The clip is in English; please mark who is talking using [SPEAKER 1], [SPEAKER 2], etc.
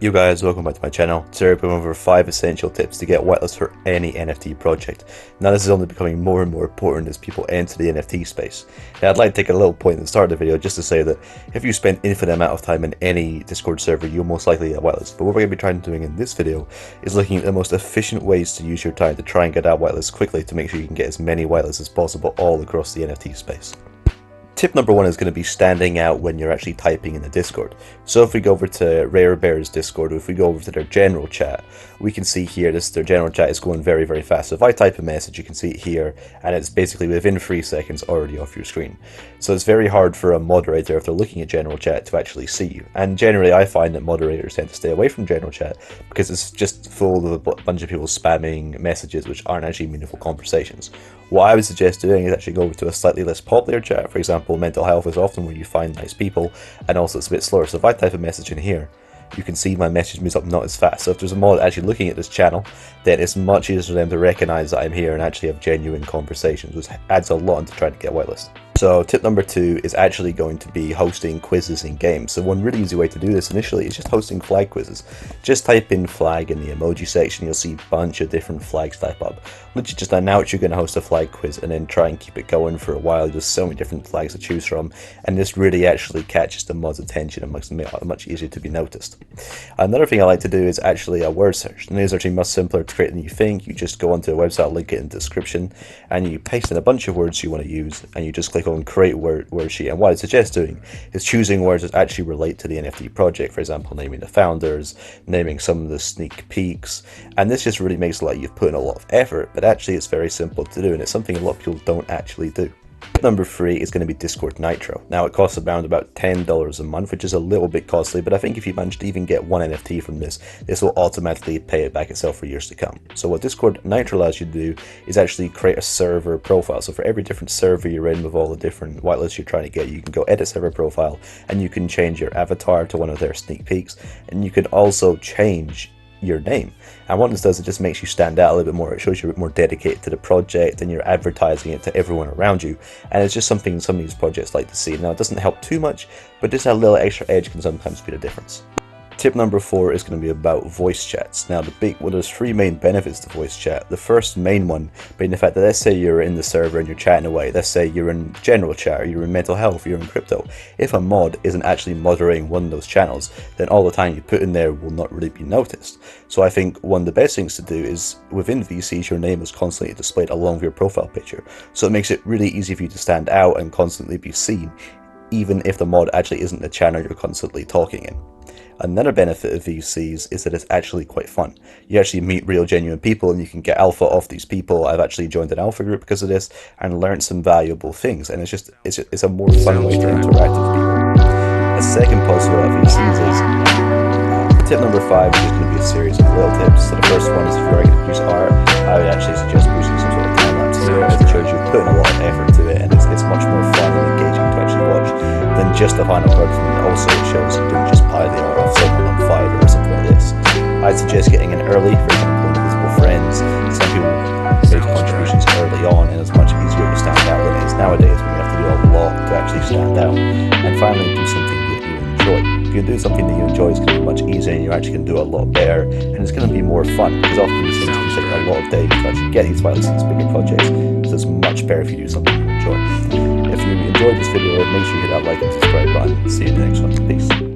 [SPEAKER 1] Yo guys, welcome back to my channel. Today we're going over 5 essential tips to get whitelisted for any NFT project. Now this is only becoming more and more important as people enter the NFT space. Now I'd like to take a little point at the start of the video just to say that if you spend infinite amount of time in any Discord server, you'll most likely get whitelisted. But what we're going to be trying to doing in this video is looking at the most efficient ways to use your time to try and get out whitelist quickly to make sure you can get as many whitelists as possible all across the NFT space. Tip number 1 is going to be standing out when you're actually typing in the Discord. So if we go over to Rare Bear's Discord, or if we go over to their general chat, we can see here their general chat is going very, very fast. So if I type a message, you can see it here, and it's basically within 3 seconds already off your screen. So it's very hard for a moderator, if they're looking at general chat, to actually see you. And generally I find that moderators tend to stay away from general chat because it's just full of a bunch of people spamming messages which aren't actually meaningful conversations. What I would suggest doing is actually go over to a slightly less popular chat. For example, mental health is often where you find nice people, and also it's a bit slower. So if I type a message in here, you can see my message moves up not as fast. So if there's a mod actually looking at this channel, then it's much easier for them to recognize that I'm here and actually have genuine conversations, which adds a lot into trying to get whitelisted. So tip number 2 is actually going to be hosting quizzes in games. So one really easy way to do this initially is just hosting flag quizzes. Just type in flag in the emoji section, you'll see a bunch of different flags type up. Literally just announce you're going to host a flag quiz and then try and keep it going for a while. There's so many different flags to choose from, and this really actually catches the mod's attention and makes it much easier to be noticed. Another thing I like to do is actually a word search. And it is actually much simpler to create than you think. You just go onto a website, I'll link it in the description, and you paste in a bunch of words you want to use, and you just click on create wordsheet. And what I suggest doing is choosing words that actually relate to the NFT project. For example, naming the founders, naming some of the sneak peeks, and this just really makes it like you've put in a lot of effort, but actually it's very simple to do, and it's something a lot of people don't actually do. Number 3 is going to be Discord Nitro. Now it costs around about $10 a month, which is a little bit costly, but I think if you manage to even get one NFT from this will automatically pay it back itself for years to come. So what Discord Nitro allows you to do is actually create a server profile. So for every different server you're in with all the different whitelists you're trying to get, you can go edit server profile, and you can change your avatar to one of their sneak peeks, and you can also change your name. And what this does, it just makes you stand out a little bit more. It shows you're a bit more dedicated to the project and you're advertising it to everyone around you, and it's just something some of these projects like to see. Now it doesn't help too much, but just a little extra edge can sometimes be the difference. Tip number 4 is going to be about voice chats. Now there's 3 main benefits to voice chat. The first main one being the fact that let's say you're in the server and you're chatting away. Let's say you're in general chat, or you're in mental health, you're in crypto. If a mod isn't actually moderating one of those channels, then all the time you put in there will not really be noticed. So I think one of the best things to do is within VCs, your name is constantly displayed along with your profile picture. So it makes it really easy for you to stand out and constantly be seen, even if the mod actually isn't the channel you're constantly talking in. Another benefit of VCs is that it's actually quite fun. You actually meet real genuine people and you can get alpha off these people. I've actually joined an alpha group because of this and learned some valuable things, and it's a more fun way to interact with people. A second positive about VCs is tip number 5 is just going to be a series of little tips. So the first one is if you're going to use art, I would actually suggest using some sort of time lapse here, as it shows you putting a lot of effort to it, and it's much more fun and engaging to actually watch than just the final product. And also it shows you don't just pile the art off someone on Fiverr or something like this. I'd suggest getting in early, for example, invisible friends. Some people make contributions early on, and it's much easier to stand out than it is nowadays when you have to do a lot to actually stand out. And finally, do something that you enjoy. If you do something that you enjoy, it's going to be much easier, and you're actually going to do a lot better, and it's going to be more fun, because often these things can take a lot of days to actually get these whitelists, these bigger projects. So it's much better if you do something you enjoy. If you enjoyed this video, make sure you hit that like and subscribe button. See you in the next one. Peace.